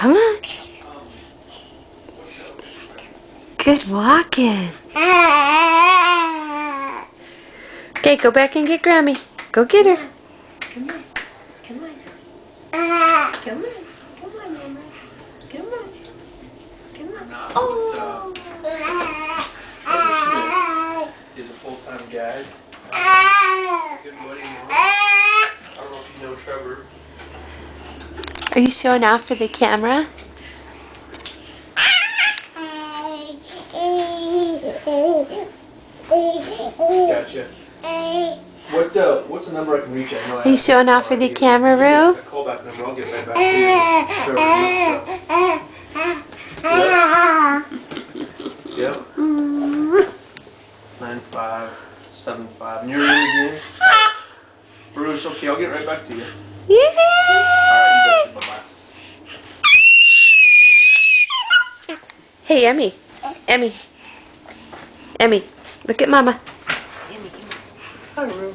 Come on. Good walking. Okay, go back and get Grammy. Go get her. Come on. Come on. Come on. Come on, Emma. Come on. Come on. Oh. Trevor Smith is a full-time guide. Good buddy of mine. I don't know if you know Trevor. Are you showing off for the camera? Gotcha. What's the number I can reach? I know Are you showing off for the camera, Rue? A callback number. I'll get right back to you. Yep. 9575. And you're in again? Bruce, okay, I'll get right back to you. Yeah. Alright, you betcha. Bye-bye. Hey, Emmy. Emmy. Emmy, look at Mama. Emmy, come on. Oh, Rue.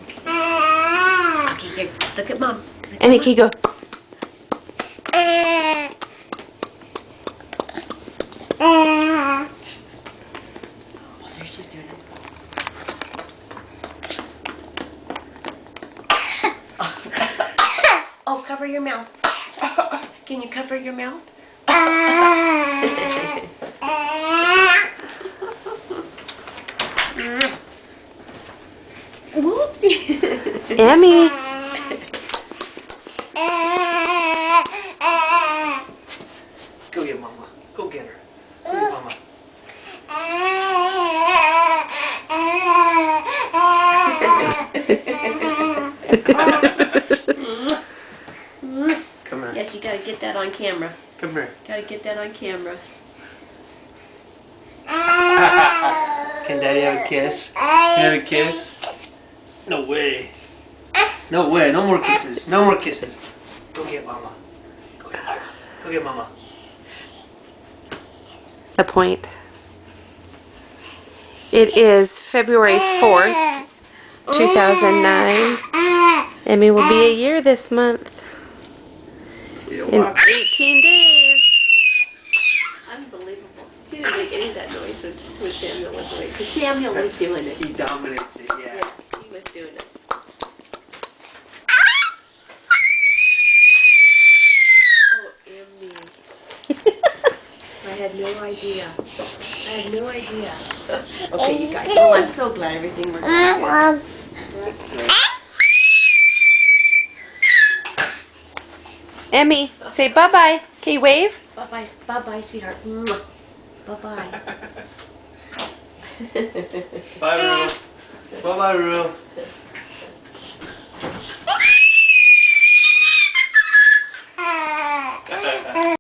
Okay, here. Look at Mom. Emmy, can you go? There she's doing it. Oh, cover your mouth. Can you cover your mouth? Whoopsie. Emmy. Go get Mama. Go get her. Go get Mama. Come here. Yes, you gotta get that on camera. Come here. Gotta get that on camera. Can Daddy have a kiss? Can you have a kiss? No way. No way. No more kisses. No more kisses. Go get Mama. Go get Mama. Go get Mama. The point. It is February 4th, 2009. Emmy will be a year this month. In 18 days. Unbelievable. She didn't make any of that noise when Samuel was away. Because Samuel was doing it. He dominates it, yeah. Yeah, he was doing it. Oh, Emmy. I had no idea. I had no idea. Okay, you guys. Oh, I'm so glad everything worked out good. That's good. Emmy, say bye-bye. Can you wave? Bye-bye, bye-bye, sweetheart. Mwah. Bye-bye. Bye, Rue. Bye-bye, Rue.